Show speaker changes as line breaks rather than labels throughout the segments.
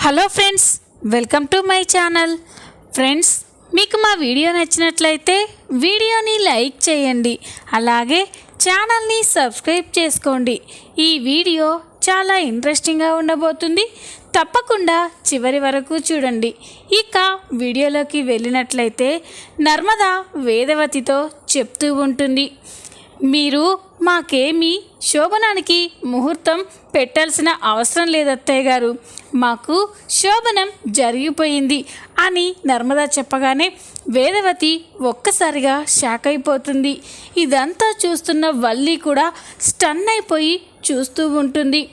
Hello friends, welcome to my channel. Friends, మీకు మా video నచ్చినట్లయితే వీడియోని లైక్ చేయండి, అలాగే ఛానల్ని సబ్స్క్రైబ్ చేసుకోండి. ఈ వీడియో చాలా ఇంట్రెస్టింగ్గా ఉండబోతుంది, తప్పకుండా చివరి వరకు చూడండి. ఇక వీడియోలోకి వెళ్ళినట్లయితే నర్మదా వేదవతితో చెప్తూ ఉంటుంది, మీరు మాకేమీ శోభనానికి ముహూర్తం పెట్టాల్సిన అవసరం లేదు అత్తయ్య గారు, మాకు శోభనం జరిగిపోయింది అని నర్మదా చెప్పగానే వేదవతి ఒక్కసారిగా షాక్ అయిపోతుంది. ఇదంతా చూస్తున్న వల్లి కూడా స్టన్ అయిపోయి చూస్తూ ఉంటుంది.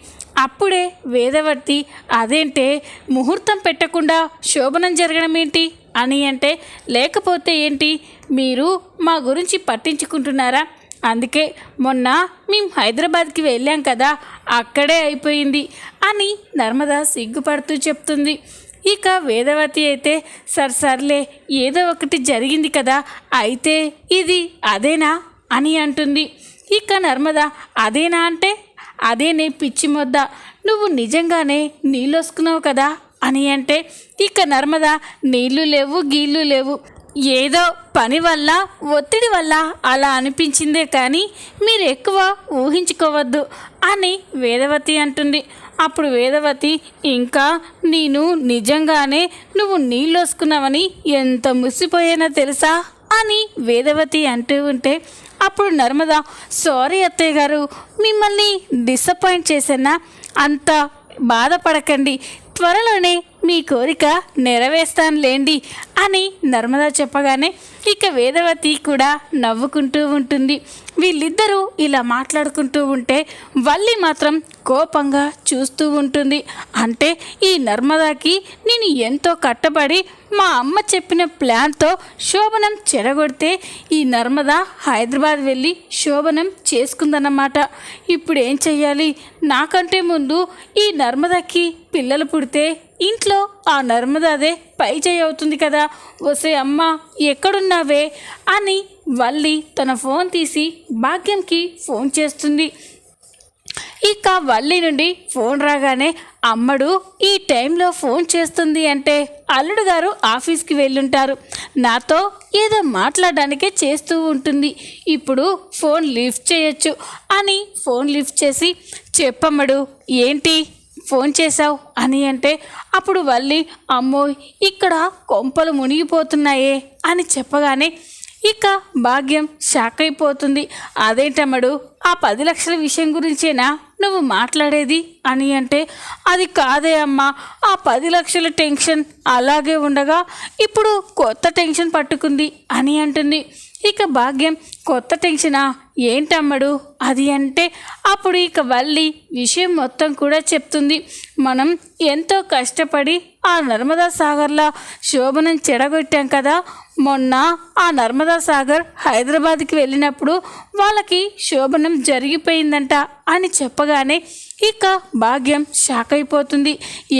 అప్పుడే వేదవతి, అదేంటే ముహూర్తం పెట్టకుండా శోభనం జరగడం ఏంటి అని అంటే, లేకపోతే ఏంటి, మీరు మా గురించి పట్టించుకుంటున్నారా? అందుకే మొన్న మేము హైదరాబాద్కి వెళ్ళాం కదా, అక్కడే అయిపోయింది అని నర్మదా సిగ్గుపడుతూ చెప్తుంది. ఇక వేదవతి అయితే, సర్లే ఏదో ఒకటి జరిగింది కదా, అయితే ఇది అదేనా అని అంటుంది. ఇక నర్మదా, అదేనా అంటే, అదేనే పిచ్చి మొద్ద, నువ్వు నిజంగానే నీళ్ళు వస్తున్నావు కదా అని అంటే, ఇక నర్మదా, నీళ్ళు లేవు గీళ్ళు లేవు, ఏదో పని వల్ల ఒత్తిడి వల్ల అలా అనిపించిందే కానీ మీరు ఎక్కువ ఊహించుకోవద్దు అని వేదవతి అంటుంది. అప్పుడు వేదవతి, ఇంకా నేను నిజంగానే నువ్వు నీళ్ళు వసుకున్నావని ఎంత ముసిపోయానో తెలుసా అని వేదవతి అంటూ ఉంటే, అప్పుడు నర్మదా, సారీ అత్తయ్య గారు, మిమ్మల్ని డిసప్పాయింట్ చేశానా, అంత బాధపడకండి, త్వరలోనే మీ కోరిక నెరవేర్స్తానులేండి అని నర్మదా చెప్పగానే ఇక వేదవతి కూడా నవ్వుకుంటూ ఉంటుంది. వీళ్ళిద్దరూ ఇలా మాట్లాడుకుంటూ ఉంటే వల్లి మాత్రం కోపంగా చూస్తూ ఉంటుంది. అంటే ఈ నర్మదాకి నేను ఎంతో కట్టబడి మా అమ్మ చెప్పిన ప్లాన్తో శోభనం చెడగొడితే ఈ నర్మదా హైదరాబాద్ వెళ్ళి శోభనం చేసుకుందన్నమాట. ఇప్పుడు ఏం చెయ్యాలి? నాకంటే ముందు ఈ నర్మదాకి పిల్లలు పుడితే ఇంట్లో ఆ నర్మదాదే పై చేయి అవుతుంది కదా. వసే అమ్మ, ఎక్కడున్నావే అని వల్లి తన ఫోన్ తీసి భాగ్యంకి ఫోన్ చేస్తుంది. ఇక వల్లి నుండి ఫోన్ రాగానే, అమ్మడు ఈ టైంలో ఫోన్ చేస్తుంది అంటే అల్లుడు గారు ఆఫీస్కి వెళ్ళుంటారు, నాతో ఏదో మాట్లాడడానికే చేస్తూ ఉంటుంది, ఇప్పుడు ఫోన్ లిఫ్ట్ చేయొచ్చు అని ఫోన్ లిఫ్ట్ చేసి, చెప్పమ్మడు ఏంటి ఫోన్ చేశావు అని అంటే, అప్పుడు వల్లి, అమ్మో ఇక్కడ కొంపలు మునిగిపోతున్నాయే అని చెప్పగానే ఇక భాగ్యం షాక్ అయిపోతుంది. అదేంటమ్మడు, ఆ 10 లక్షల విషయం గురించేనా నువ్వు మాట్లాడేది అని అంటే, అది కాదే అమ్మా, ఆ 10 లక్షల టెన్షన్ అలాగే ఉండగా ఇప్పుడు కొత్త టెన్షన్ పట్టుకుంది అని అంటుంది. ఇక భాగ్యం, కొత్త టెన్షనా ఏంటమ్మడు అది అంటే, అప్పుడు ఇక వల్లి విషయం మొత్తం కూడా చెప్తుంది. మనం ఎంతో కష్టపడి ఆ నర్మదా సాగర్లో శోభనం చెడగొట్టాం కదా, మొన్న ఆ నర్మదా సాగర్ హైదరాబాద్కి వెళ్ళినప్పుడు వాళ్ళకి శోభనం జరిగిపోయిందంట అని చెప్పగానే ఇక భాగ్యం షాక్ అయిపోతుంది.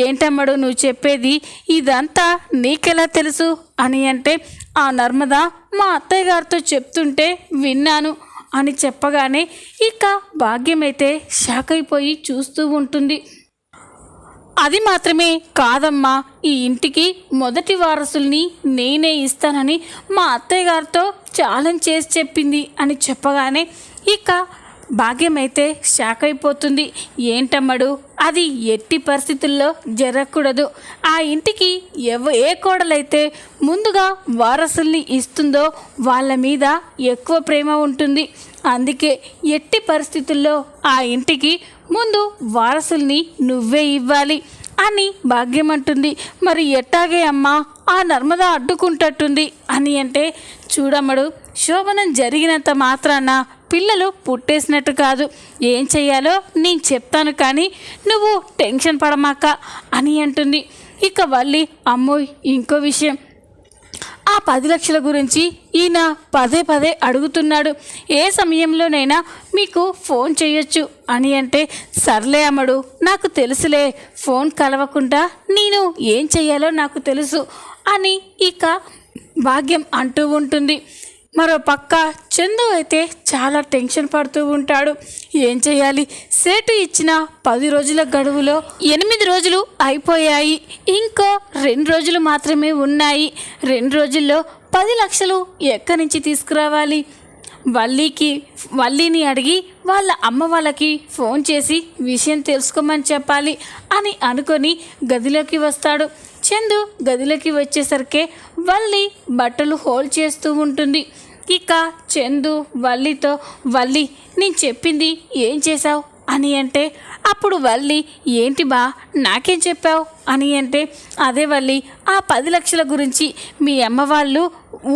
ఏంటమ్మడు నువ్వు చెప్పేది, ఇదంతా నీకెలా తెలుసు అని అంటే, ఆ నర్మదా మా అత్తయ్య గారితో చెప్తుంటే విన్నాను అని చెప్పగానే ఇక భాగ్యం అయితే షాక్ అయిపోయి చూస్తూ ఉంటుంది. అది మాత్రమే కాదమ్మా, ఈ ఇంటికి మొదటి వారసుల్ని నేనే ఇస్తానని మా అత్తయ్య గారితో ఛాలెంజ్ చేసి చెప్పింది అని చెప్పగానే ఇక భాగ్యం అయితే షాక్ అయిపోతుంది. ఏంటమ్మడు, అది ఎట్టి పరిస్థితుల్లో జరగకూడదు. ఆ ఇంటికి ఏ కోడలైతే ముందుగా వారసుల్ని ఇస్తుందో వాళ్ళ మీద ఎక్కువ ప్రేమ ఉంటుంది, అందుకే ఎట్టి పరిస్థితుల్లో ఆ ఇంటికి ముందు వారసుల్ని నువ్వే ఇవ్వాలి అని భాగ్యం అంటుంది. మరి ఎట్టాగే అమ్మా, ఆ నర్మదా అడ్డుకుంటట్టుంది అని అంటే, చూడమ్మడు, శోభనం జరిగినంత మాత్రాన పిల్లలు పుట్టేసినట్టు కాదు, ఏం చెయ్యాలో నేను చెప్తాను కానీ నువ్వు టెన్షన్ పడమాక అని అంటుంది. ఇక వల్లి, అమ్మో ఇంకో విషయం, ఆ 10 లక్షల గురించి ఈయన పదే అడుగుతున్నాడు, ఏ సమయంలోనైనా మీకు ఫోన్ చేయొచ్చు అని అంటే, సర్లే అమ్మడు, నాకు తెలుసులే, ఫోన్ కలవకుండా నేను ఏం చెయ్యాలో నాకు తెలుసు అని ఇక భాగ్యం అంటూ ఉంటుంది. మరో పక్క చందు అయితే చాలా టెన్షన్ పడుతూ ఉంటాడు. ఏం చేయాలి? సేటు ఇచ్చిన 10 రోజుల గడువులో 8 రోజులు అయిపోయాయి. ఇంకో 2 రోజులు మాత్రమే ఉన్నాయి. 2 రోజుల్లో 10 లక్షలు ఎక్కడి నుంచి తీసుకురావాలి? వల్లిని అడిగి వాళ్ళ అమ్మ వాళ్ళకి ఫోన్ చేసి విషయం తెలుసుకోమని చెప్పాలి అని అనుకొని గదిలోకి వస్తాడు. చందు గదిలోకి వచ్చేసరికి వల్లి బట్టలు హోల్డ్ చేస్తూ ఉంటుంది. ఇక చందు వల్లితో, వల్లి నేను చెప్పింది ఏం చేశావు అని అంటే, అప్పుడు వల్లి ఏంటి బా నాకేం చెప్పావు అని అంటే, అదే వల్లి ఆ 10 లక్షల గురించి మీ అమ్మ వాళ్ళు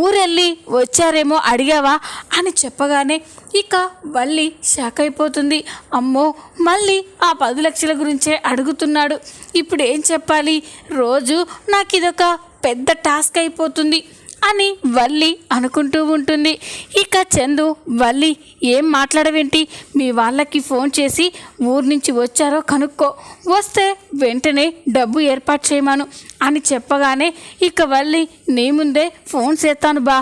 ఊరెళ్ళి వచ్చారేమో అడిగావా అని చెప్పగానే ఇక వల్లి షాక్ అయిపోతుంది. అమ్మో మళ్ళీ ఆ 10 లక్షల గురించే అడుగుతున్నాడు, ఇప్పుడు ఏం చెప్పాలి? రోజు నాకు ఇదొక పెద్ద టాస్క్ అయిపోతుంది అని వల్లి అనుకుంటూ ఉంటుంది. ఇక చందు, వల్లి ఏం మాట్లాడవేంటి? మీ వాళ్ళకి ఫోన్ చేసి ఊరు నుంచి వచ్చారో కనుక్కో, వస్తే వెంటనే డబ్బు ఏర్పాటు చేయమను అని చెప్పగానే ఇక వల్లి నీ ముందే ఫోన్ చేస్తాను బా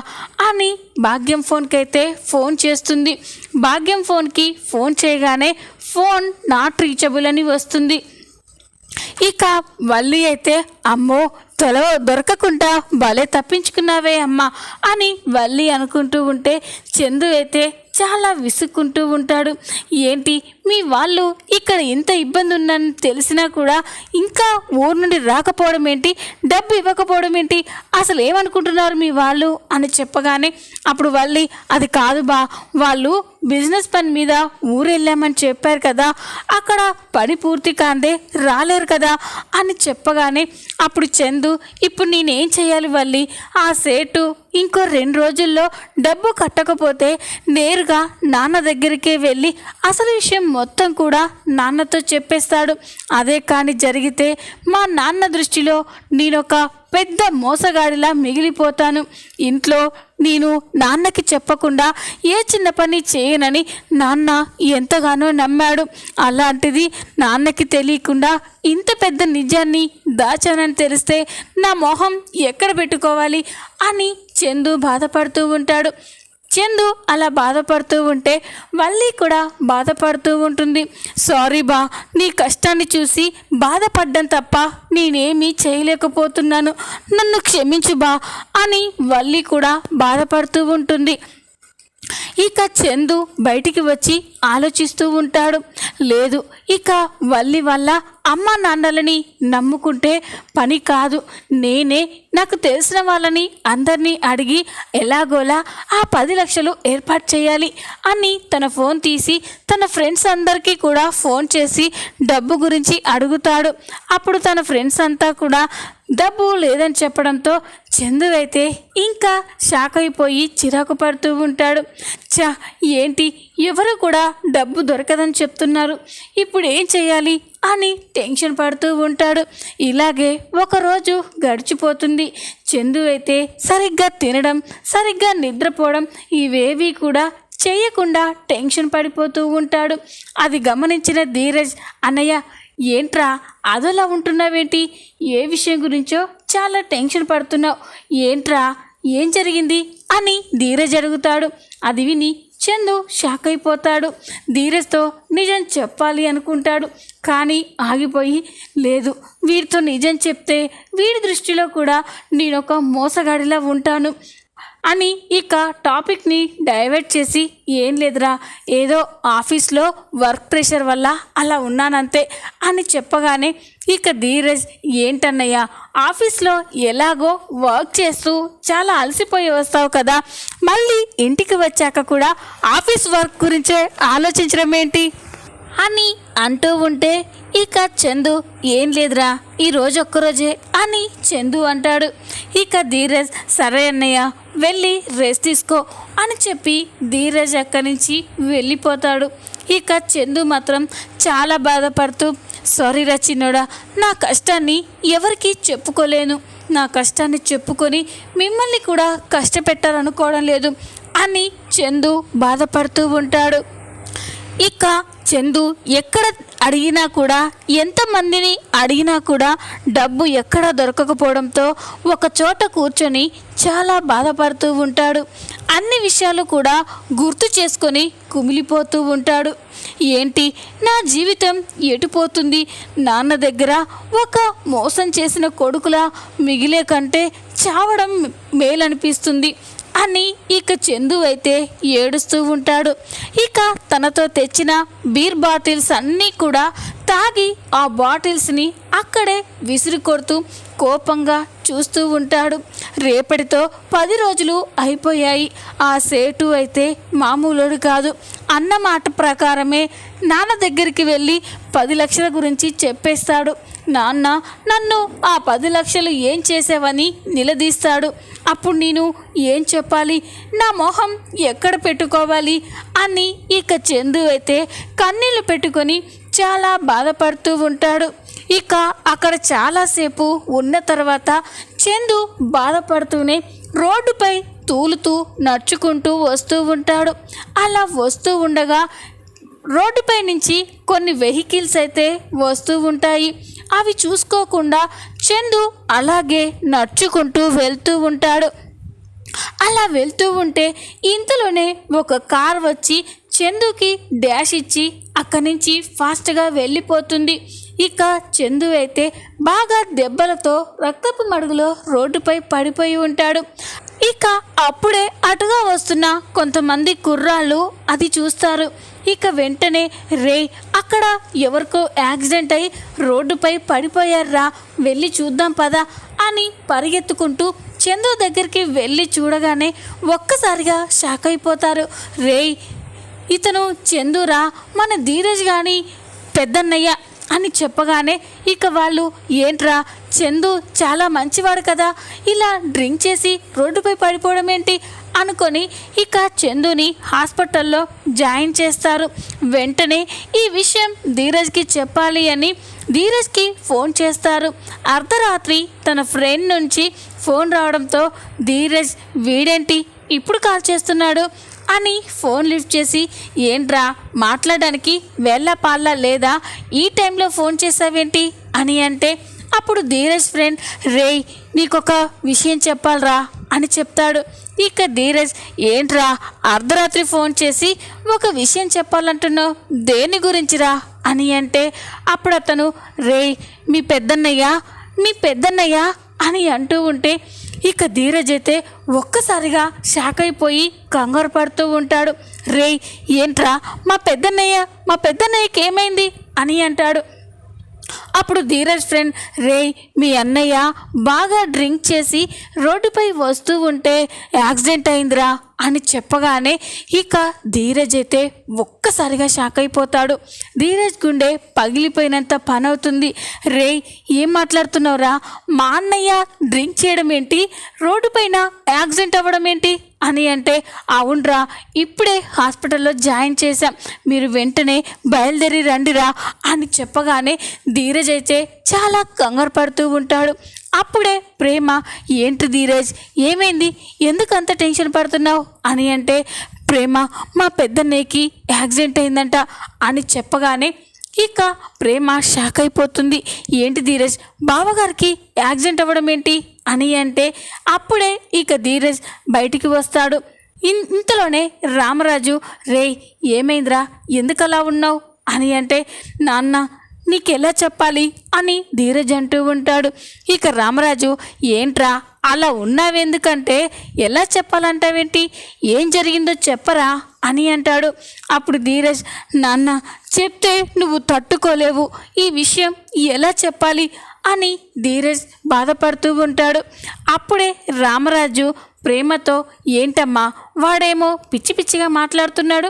అని భాగ్యం ఫోన్కి అయితే ఫోన్ చేస్తుంది. భాగ్యం ఫోన్కి ఫోన్ చేయగానే ఫోన్ నాట్ రీచబుల్ అని వస్తుంది. ఇక వల్లి అయితే అమ్మో దొరకకుండా భలే తప్పించుకున్నావే అమ్మ అని వల్లి అనుకుంటూ ఉంటే చందు అయితే చాలా విసుక్కుంటూ ఉంటాడు. ఏంటి మీ వాళ్ళు ఇక్కడ ఇంత ఇబ్బంది ఉందని తెలిసినా కూడా ఇంకా ఊరు నుండి రాకపోవడం ఏంటి, డబ్బు ఇవ్వకపోవడం ఏంటి, అసలు ఏమనుకుంటున్నారు మీ వాళ్ళు అని చెప్పగానే అప్పుడు వల్లి అది కాదు బా, వాళ్ళు బిజినెస్ పని మీద ఊరు వెళ్ళామని చెప్పారు కదా, అక్కడ పని పూర్తి కాందే రాలేరు కదా అని చెప్పగానే అప్పుడు చందు ఇప్పుడు నేనేం చేయాలి వల్లి? ఆ సేటు ఇంకో 2 రోజుల్లో డబ్బు కట్టకపోతే నేరుగా నాన్న దగ్గరికే వెళ్ళి అసలు విషయం మొత్తం కూడా నాన్నతో చెప్పేస్తాడు. అదే కానీ జరిగితే మా నాన్న దృష్టిలో నేనొక పెద్ద మోసగాడిలా మిగిలిపోతాను. ఇంట్లో నేను నాన్నకి చెప్పకుండా ఏ చిన్న పని చేయనని నాన్న ఎంతగానో నమ్మాడు. అలాంటిది నాన్నకి తెలియకుండా ఇంత పెద్ద నిజాన్ని దాచానని తెలిస్తే నా మొహం ఎక్కడ పెట్టుకోవాలి అని చందు బాధపడుతూ ఉంటాడు. చందు అలా బాధపడుతూ ఉంటే వల్లి కూడా బాధపడుతూ ఉంటుంది. సారీ బా, నీ కష్టాన్ని చూసి బాధపడ్డం తప్ప నేనేమీ చేయలేకపోతున్నాను, నన్ను క్షమించు బా అని వల్లి కూడా బాధపడుతూ ఉంటుంది. ఇక చందు బయటికి వచ్చి ఆలోచిస్తూ ఉంటాడు. లేదు, ఇక వల్లి వల్ల అమ్మ నాన్నలని నమ్ముకుంటే పని కాదు, నేనే నాకు తెలిసిన వాళ్ళని అందరినీ అడిగి ఎలాగోలా ఆ 10 లక్షలు ఏర్పాటు చేయాలి అని తన ఫోన్ తీసి తన ఫ్రెండ్స్ అందరికీ కూడా ఫోన్ చేసి డబ్బు గురించి అడుగుతాడు. అప్పుడు తన ఫ్రెండ్స్ అంతా కూడా డబ్బు లేదని చెప్పడంతో చందు అయితే ఇంకా షాక్ అయిపోయి చిరాకు పడుతూ ఉంటాడు. ఏంటి ఎవరు కూడా డబ్బు దొరకదని చెప్తున్నారు, ఇప్పుడు ఏం చేయాలి అని టెన్షన్ పడుతూ ఉంటాడు. ఇలాగే ఒకరోజు గడిచిపోతుంది. చందు అయితే సరిగ్గా తినడం, సరిగ్గా నిద్రపోవడం ఇవేవి కూడా చేయకుండా టెన్షన్ పడిపోతూ ఉంటాడు. అది గమనించిన ధీరజ్, అన్నయ్య ఏంట్రా అదోలా ఉంటున్నావేంటి, ఏ విషయం గురించో చాలా టెన్షన్ పడుతున్నావు, ఏంట్రా ఏం జరిగింది అని ధీరజ్ అడుగుతాడు. అది విని చందు షాక్ అయిపోతాడు. ధీరజ్తో నిజం చెప్పాలి అనుకుంటాడు, కానీ ఆగిపోయి లేదు, వీడితో నిజం చెప్తే వీడి దృష్టిలో కూడా నేనొక మోసగాడిలా ఉంటాను అని ఇక టాపిక్ని డైవర్ట్ చేసి ఏం లేదురా, ఏదో ఆఫీస్లో వర్క్ ప్రెషర్ వల్ల అలా ఉన్నానంతే అని చెప్పగానే ఇక ధీరజ్, ఏంటన్నయ్య ఆఫీస్లో ఎలాగో వర్క్ చేస్తూ చాలా అలసిపోయి వస్తావు కదా, మళ్ళీ ఇంటికి వచ్చాక కూడా ఆఫీస్ వర్క్ గురించే ఆలోచించడం ఏంటి అని అంటూ ఉంటే ఇక చందు, ఏం లేదురా ఈరోజు ఒక్కరోజే అని చందు అంటాడు. ఇక ధీరజ్, సరే అన్నయ్య వెళ్ళి రెస్ట్ తీసుకో అని చెప్పి ధీరజ్ అక్కడి నుంచి వెళ్ళిపోతాడు. ఇక చందు మాత్రం చాలా బాధపడుతూ, సారీ రా చిన్నోడా, నా కష్టాన్ని ఎవరికి చెప్పుకోలేను, నా కష్టాన్ని చెప్పుకొని మిమ్మల్ని కూడా కష్టపెట్టాలనుకోవడం లేదు అని చందు బాధపడుతూ ఉంటాడు. ఇక చందు ఎక్కడ అడిగినా కూడా ఎంతమందిని అడిగినా కూడా డబ్బు ఎక్కడ దొరకకపోవడంతో ఒక చోట కూర్చొని చాలా బాధపడుతూ ఉంటాడు. అన్ని విషయాలు కూడా గుర్తు చేసుకొని కుమిలిపోతూ ఉంటాడు. ఏంటి నా జీవితం ఎటుపోతుంది, నాన్న దగ్గర ఒక మోసం చేసిన కొడుకులా మిగిలే కంటే చావడం మేలనిపిస్తుంది అని ఇక చందు అయితే ఏడుస్తూ ఉంటాడు. ఇక తనతో తెచ్చిన బీర్ బాటిల్స్ అన్నీ కూడా తాగి ఆ బాటిల్స్ని అక్కడే విసిరి కొడుతూ కోపంగా చూస్తూ ఉంటాడు. రేపటితో 10 రోజులు అయిపోయాయి. ఆ సేటు అయితే మామూలుడు కాదు. అన్న మాట ప్రకారమే నాన్న దగ్గరికి వెళ్ళి 10 లక్షల గురించి చెప్పేస్తాడు. నాన్న నన్ను ఆ 10 లక్షలు ఏం చేసావని నిలదీస్తాడు. అప్పుడు నేను ఏం చెప్పాలి, నా మొహం ఎక్కడ పెట్టుకోవాలి అని ఇక చందు అయితే కన్నీళ్లు పెట్టుకొని చాలా బాధపడుతూ ఉంటాడు. ఇక అక్కడ చాలాసేపు ఉన్న తర్వాత చందు బాధపడుతూనే రోడ్డుపై తూలుతూ నడుచుకుంటూ వస్తూ ఉంటాడు. అలా వస్తూ ఉండగా రోడ్డుపై నుంచి కొన్ని వెహికల్స్ అయితే వస్తూ ఉంటాయి. అవి చూసుకోకుండా చందు అలాగే నడుచుకుంటూ వెళ్తూ ఉంటాడు. అలా వెళ్తూ ఉంటే ఇంతలోనే ఒక కార్ వచ్చి చందుకి డాష్ ఇచ్చి అక్కడి నుంచి ఫాస్ట్గా వెళ్ళిపోతుంది. ఇక చందు అయితే బాగా దెబ్బలతో రక్తపు మడుగులో రోడ్డుపై పడిపోయి ఉంటాడు. ఇక అప్పుడే అటుగా వస్తున్న కొంతమంది కుర్రాళ్ళు అది చూస్తారు. ఇక వెంటనే రే అక్కడ ఎవరికో యాక్సిడెంట్ అయి రోడ్డుపై పడిపోయారా, వెళ్ళి చూద్దాం పదా అని పరిగెత్తుకుంటూ చందు దగ్గరికి వెళ్ళి చూడగానే ఒక్కసారిగా షాక్ అయిపోతారు. రే ఇతను చందురా, మన ధీరజ్ గాని పెద్దన్నయ్య అని చెప్పగానే ఇక వాళ్ళు ఏంట్రా చందు చాలా మంచివాడు కదా, ఇలా డ్రింక్ చేసి రోడ్డుపై పడిపోవడం ఏంటి అనుకొని ఇక చందుని హాస్పిటల్లో జాయిన్ చేస్తారు. వెంటనే ఈ విషయం ధీరజ్కి చెప్పాలి అని ధీరజ్కి ఫోన్ చేస్తారు. అర్ధరాత్రి తన ఫ్రెండ్ నుంచి ఫోన్ రావడంతో ధీరజ్ వీడేంటి ఇప్పుడు కాల్ చేస్తున్నాడు అని ఫోన్ లిఫ్ట్ చేసి ఏంట్రా మాట్లాడడానికి వేళ్ళ పాళ్ళ లేదా, ఈ టైంలో ఫోన్ చేసావేంటి అని అంటే అప్పుడు ధీరజ్ ఫ్రెండ్ రేయ్ నీకొక విషయం చెప్పాలరా అని చెప్తాడు. ఇక ధీరజ్ ఏంట్రా అర్ధరాత్రి ఫోన్ చేసి ఒక విషయం చెప్పాలంటున్నావు, దేని గురించిరా అని అంటే అప్పుడు అతను రేయ్ మీ పెద్దన్నయ్య అని అంటూ ఉంటే ఇక ధీరజ్ అయితే ఒక్కసారిగా షాక్ అయిపోయి కంగారు పడుతూ ఉంటాడు. రేయ్ ఏంట్రా మా పెద్దన్నయ్యకి ఏమైంది అని అంటాడు. అప్పుడు ధీరజ్ ఫ్రెండ్ రేయ్ మీ అన్నయ్య బాగా డ్రింక్ చేసి రోడ్డుపై వస్తూ ఉంటే యాక్సిడెంట్ అయిందిరా అని చెప్పగానే ఇక ధీరజ్ అయితే ఒక్కసారిగా షాక్ అయిపోతాడు. ధీరజ్ గుండె పగిలిపోయినంత పని అవుతుంది. రేయ్ ఏం మాట్లాడుతున్నావురా, మా అన్నయ్య డ్రింక్ చేయడం ఏంటి, రోడ్డు పైన యాక్సిడెంట్ అవ్వడం ఏంటి అని అంటే అవునరా ఇప్పుడే హాస్పిటల్లో జాయిన్ చేశాం, మీరు వెంటనే బయలుదేరి రండిరా అని చెప్పగానే ధీరజ్ అయితే చాలా కంగారు పడుతూ ఉంటాడు. అప్పుడే ప్రేమ ఏంటి ధీరజ్ ఏమైంది, ఎందుకు అంత టెన్షన్ పడుతున్నావు అని అంటే ప్రేమ మా పెద్దన్నయ్యకి యాక్సిడెంట్ అయిందంట అని చెప్పగానే ఇక ప్రేమ షాక్ అయిపోతుంది. ఏంటి ధీరజ్ బావగారికి యాక్సిడెంట్ అవ్వడం ఏంటి అని అంటే అప్పుడే ఇక ధీరజ్ బయటికి వస్తాడు. ఇంతలోనే రామరాజు రేయ్ ఏమైందిరా ఎందుకు అలా ఉన్నావు అని అంటే నాన్న నీకెలా చెప్పాలి అని ధీరజ్ అంటూ ఉంటాడు. ఇక రామరాజు ఏంట్రా అలా ఉన్నావెందుకంటే ఎలా చెప్పాలంటావేంటి, ఏం జరిగిందో చెప్పరా అని అంటాడు. అప్పుడు ధీరజ్ నాన్న చెప్తే నువ్వు తట్టుకోలేవు, ఈ విషయం ఎలా చెప్పాలి అని ధీరజ్ బాధపడుతూ ఉంటాడు. అప్పుడే రామరాజు ప్రేమతో ఏంటమ్మా వాడేమో పిచ్చి పిచ్చిగా మాట్లాడుతున్నాడు,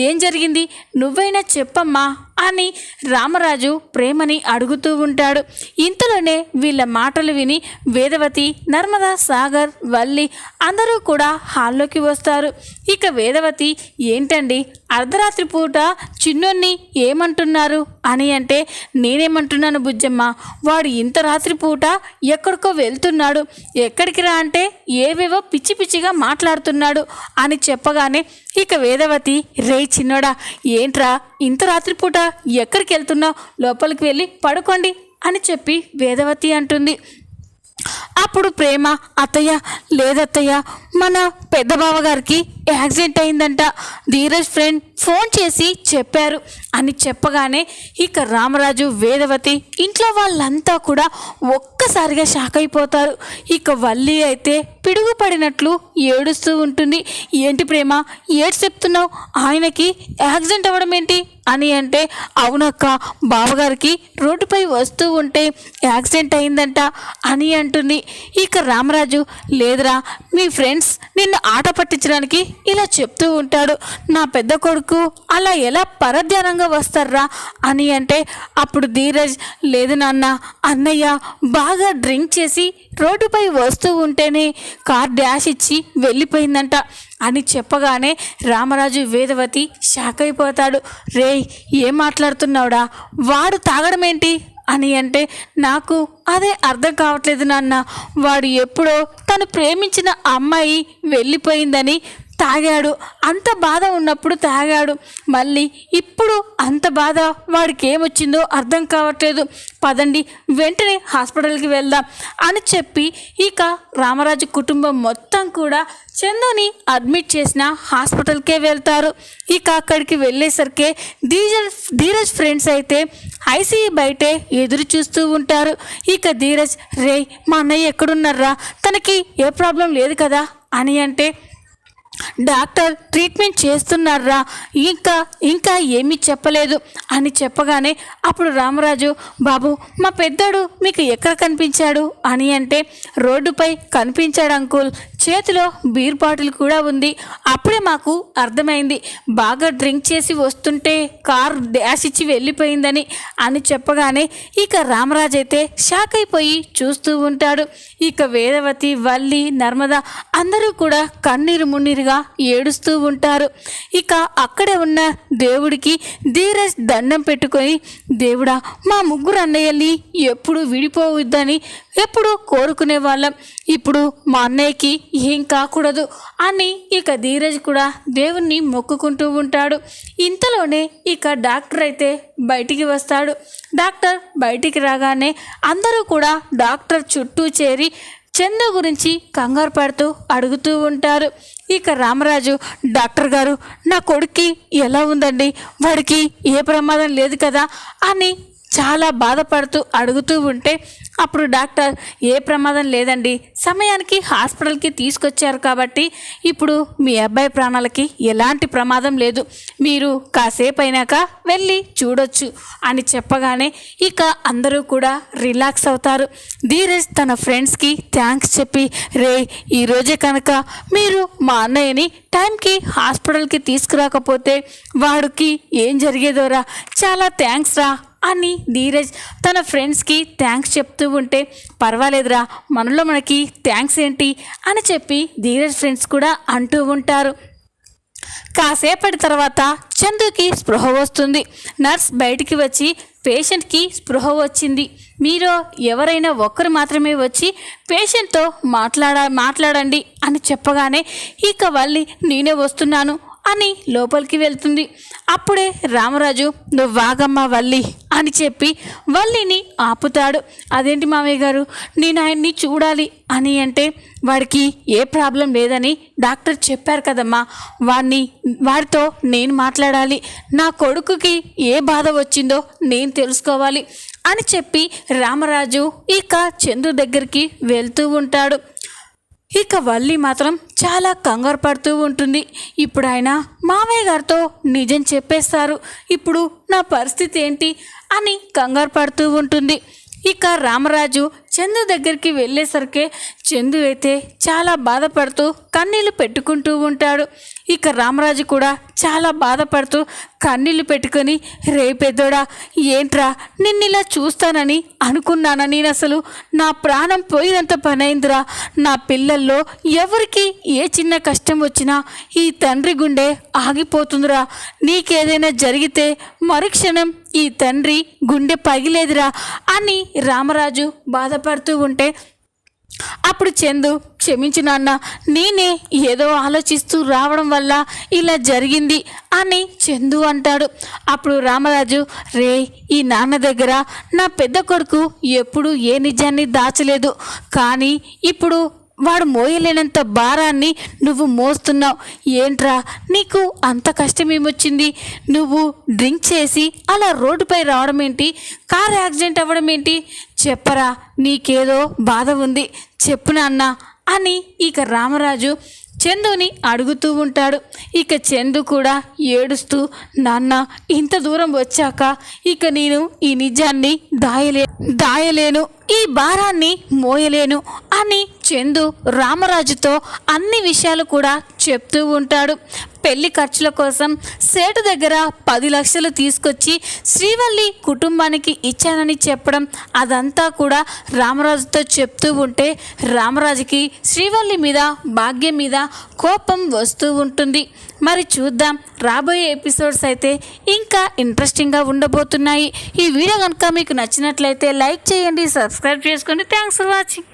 ఏం జరిగింది నువ్వైనా చెప్పమ్మా అని రామరాజు ప్రేమని అడుగుతూ ఉంటాడు. ఇంతలోనే వీళ్ళ మాటలు విని వేదవతి, నర్మదా, సాగర్, వల్లి అందరూ కూడా హాల్లోకి వస్తారు. ఇక వేదవతి ఏంటండి అర్ధరాత్రి పూట చిన్నోన్ని ఏమంటున్నారు అని అంటే నేనేమంటున్నాను బుజ్జమ్మ, వాడు ఇంత రాత్రి పూట ఎక్కడికో వెళ్తున్నాడు, ఎక్కడికి రా అంటే ఏవేవో పిచ్చి పిచ్చిగా మాట్లాడుతున్నాడు అని చెప్పగానే ఇక వేదవతి, రే చిన్నోడా, ఏంట్రా ఇంత రాత్రిపూట ఎక్కడికి వెళ్తున్నావు? లోపలికి వెళ్ళి పడుకోండి అని చెప్పి వేదవతి అంటుంది. అప్పుడు ప్రేమ, అత్తయ్య లేదత్తయ్య, మన పెద్ద బావగారికి యాక్సిడెంట్ అయిందంట, ధీరజ్ ఫ్రెండ్ ఫోన్ చేసి చెప్పారు అని చెప్పగానే ఇక రామరాజు, వేదవతి, ఇంట్లో వాళ్ళంతా కూడా ఒక్కసారిగా షాక్ అయిపోతారు. ఇక వల్లి అయితే పిడుగుపడినట్లు ఏడుస్తూ ఉంటుంది. ఏంటి ప్రేమ ఏడు చెప్తున్నావు? ఆయనకి యాక్సిడెంట్ అవ్వడం ఏంటి అని అంటే, అవునక్క, బావగారికి రోడ్డుపై వస్తూ ఉంటే యాక్సిడెంట్ అయిందంట అని అంటుంది. ఇక రామరాజు, లేదురా, మీ ఫ్రెండ్స్ నిన్ను ఆట పట్టించడానికి ఇలా చెప్తూ ఉంటాడు, నా పెద్ద కొడుకు అలా ఎలా పరధ్యానంగా వస్తారా అని అంటే, అప్పుడు ధీరజ్, లేదు నాన్న, అన్నయ్య బాగా డ్రింక్ చేసి రోడ్డుపై వస్తూ ఉంటేనే కార్ డాష్ ఇచ్చి వెళ్ళిపోయిందంట అని చెప్పగానే రామరాజు, వేదవతి షాక్ అయిపోతాడు. రే ఏం మాట్లాడుతున్నావుడా, వాడు తాగడం ఏంటి అని అంటే, నాకు అదే అర్థం కావట్లేదు నాన్న, వాడు ఎప్పుడో తను ప్రేమించిన అమ్మాయి వెళ్ళిపోయిందని తాగాడు, అంత బాధ ఉన్నప్పుడు తాగాడు, మళ్ళీ ఇప్పుడు అంత బాధ వాడికి ఏమొచ్చిందో అర్థం కావట్లేదు, పదండి వెంటనే హాస్పిటల్కి వెళ్దాం అని చెప్పి ఇక రామరాజు కుటుంబం మొత్తం కూడా చందుని అడ్మిట్ చేసిన హాస్పిటల్కే వెళ్తారు. ఇక అక్కడికి వెళ్ళేసరికి ధీరజ్ ఫ్రెండ్స్ అయితే ఐసీయూ బయటే ఎదురు చూస్తూ ఉంటారు. ఇక ధీరజ్, రే మా అన్నయ్య ఎక్కడున్నారా, తనకి ఏ ప్రాబ్లం లేదు కదా అని అంటే, డాక్టర్ ట్రీట్మెంట్ చేస్తున్నారా, ఇంకా ఏమీ చెప్పలేదు అని చెప్పగానే అప్పుడు రామరాజు, బాబు మా పెద్దోడు మీకు ఎక్కడ కనిపించాడు అని అంటే, రోడ్డుపై కనిపించాడు అంకుల్, చేతిలో బీర్ బాటిల్ కూడా ఉంది, అప్పుడే మాకు అర్థమైంది బాగా డ్రింక్ చేసి వస్తుంటే కార్ డాష్ ఇచ్చి వెళ్ళిపోయిందని అని చెప్పగానే ఇక రామరాజు అయితే షాక్ అయిపోయి చూస్తూ ఉంటాడు. ఇక వేదవతి, వల్లి, నర్మద అందరూ కూడా కన్నీరు మున్నీరుగా ఏడుస్తూ ఉంటారు. ఇక అక్కడే ఉన్న దేవుడికి ధీరజ్ దండం పెట్టుకొని, దేవుడా మా ముగ్గురు అన్నయ్యల్ని ఎప్పుడు విడిపోవద్దని ఎప్పుడు కోరుకునే వాళ్ళం, ఇప్పుడు మా అన్నయ్యకి ఏం కాకూడదు అని ఇక ధీరజ్ కూడా దేవుణ్ణి మొక్కుకుంటూ ఉంటాడు. ఇంతలోనే ఇక డాక్టర్ అయితే బయటికి వస్తాడు. డాక్టర్ బయటికి రాగానే అందరూ కూడా డాక్టర్ చుట్టూ చేరి చందు గురించి కంగారు పడుతూ అడుగుతూ ఉంటారు. ఇక రామరాజు, డాక్టర్ గారు నా కొడుక్కి ఎలా ఉందండి, వాడికి ఏ ప్రమాదం లేదు కదా అని చాలా బాధపడుతూ అడుగుతూ ఉంటే అప్పుడు డాక్టర్, ఏ ప్రమాదం లేదండి, సమయానికి హాస్పిటల్కి తీసుకొచ్చారు కాబట్టి ఇప్పుడు మీ అబ్బాయి ప్రాణాలకి ఎలాంటి ప్రమాదం లేదు, మీరు కాసేపు అయినాక వెళ్ళి చూడొచ్చు అని చెప్పగానే ఇక అందరూ కూడా రిలాక్స్ అవుతారు. ధీరజ్ తన ఫ్రెండ్స్కి థ్యాంక్స్ చెప్పి, రే ఈరోజే కనుక మీరు మా అన్నయ్యని టైంకి హాస్పిటల్కి తీసుకురాకపోతే వాడికి ఏం జరిగేదోరా, చాలా థ్యాంక్స్ రా అని ధీరజ్ తన ఫ్రెండ్స్కి థ్యాంక్స్ చెప్తూ ఉంటే, పర్వాలేదురా మనలో మనకి థ్యాంక్స్ ఏంటి అని చెప్పి ధీరజ్ ఫ్రెండ్స్ కూడా అంటూ ఉంటారు. కాసేపటి తర్వాత చందుకి స్పృహ వస్తుంది. నర్స్ బయటికి వచ్చి, పేషెంట్కి స్పృహ వచ్చింది, మీరు ఎవరైనా ఒక్కరు మాత్రమే వచ్చి పేషెంట్తో మాట్లాడండి అని చెప్పగానే ఇక వల్లి, నేనే వస్తున్నాను అని లోపలికి వెళ్తుంది. అప్పుడే రామరాజు, నువ్వు వాగమ్మా వల్లి అని చెప్పి వల్లిని ఆపుతాడు. అదేంటి మామయ్య గారు, నేను ఆయన్ని చూడాలి అని అంటే, వాడికి ఏ ప్రాబ్లం లేదని డాక్టర్ చెప్పారు కదమ్మా, వాడితో నేను మాట్లాడాలి, నా కొడుకుకి ఏ బాధ వచ్చిందో నేను తెలుసుకోవాలి అని చెప్పి రామరాజు ఇక చందు దగ్గరికి వెళ్తూ ఉంటాడు. ఇక వల్లి మాత్రం చాలా కంగారు పడుతూ ఉంటుంది. ఇప్పుడు ఆయన మామయ్య గారితో నిజం చెప్పేస్తారు, ఇప్పుడు నా పరిస్థితి ఏంటి అని కంగారు పడుతూ ఉంటుంది. ఇక రామరాజు చందు దగ్గరికి వెళ్ళేసరికి చందు అయితే చాలా బాధపడుతూ కన్నీళ్ళు పెట్టుకుంటూ ఉంటాడు. ఇక రామరాజు కూడా చాలా బాధపడుతూ కన్నీళ్ళు పెట్టుకొని, రే పెద్దోడా ఏంట్రా, నిన్నిలా చూస్తానని అనుకున్నానా, నేను అసలు నా ప్రాణం పోయినంత పనైందిరా, నా పిల్లల్లో ఎవరికి ఏ చిన్న కష్టం వచ్చినా ఈ తండ్రి గుండె ఆగిపోతుందిరా, నీకేదైనా జరిగితే మరుక్షణం ఈ తండ్రి గుండె పగిలేదురా అని రామరాజు బాధపడుతూ ఉంటే అప్పుడు చందు, క్షమించు నాన్న, నేనే ఏదో ఆలోచిస్తూ రావడం వల్ల ఇలా జరిగింది అని చందు అంటాడు. అప్పుడు రామరాజు, రే, ఈ నాన్న దగ్గర నా పెద్ద కొడుకు ఎప్పుడు ఏ నిజాన్ని దాచలేదు, కానీ ఇప్పుడు వాడు మోయలేనంత భారాన్ని నువ్వు మోస్తున్నావు. ఏంట్రా నీకు అంత కష్టం ఏమొచ్చింది? నువ్వు డ్రింక్ చేసి అలా రోడ్డుపై రావడం ఏంటి? కార్ యాక్సిడెంట్ అవ్వడం ఏంటి? చెప్పరా, నీకేదో బాధ ఉంది, చెప్పు నాన్న అని ఇక రామరాజు చందుని అడుగుతూ ఉంటాడు. ఇక చందు కూడా ఏడుస్తూ, నాన్న, ఇంత దూరం వచ్చాక ఇక నేను ఈ నిజాన్ని దాయలేను, ఈ భారాన్ని మోయలేను అని చందు రామరాజుతో అన్ని విషయాలు కూడా చెప్తూ ఉంటాడు. పెళ్లి ఖర్చుల కోసం సేటు దగ్గర 10 లక్షలు తీసుకొచ్చి శ్రీవల్లి కుటుంబానికి ఇచ్చానని చెప్పడం, అదంతా కూడా రామరాజుతో చెప్తూ ఉంటే రామరాజుకి శ్రీవల్లి మీద, భాగ్యం మీద కోపం వస్తూ ఉంటుంది. మరి చూద్దాం, రాబోయే ఎపిసోడ్స్ అయితే ఇంకా ఇంట్రెస్టింగ్గా ఉండబోతున్నాయి. ఈ వీడియో కనుక మీకు నచ్చినట్లయితే లైక్ చేయండి, సబ్స్క్రైబ్ చేసుకోండి. Thanks for watching.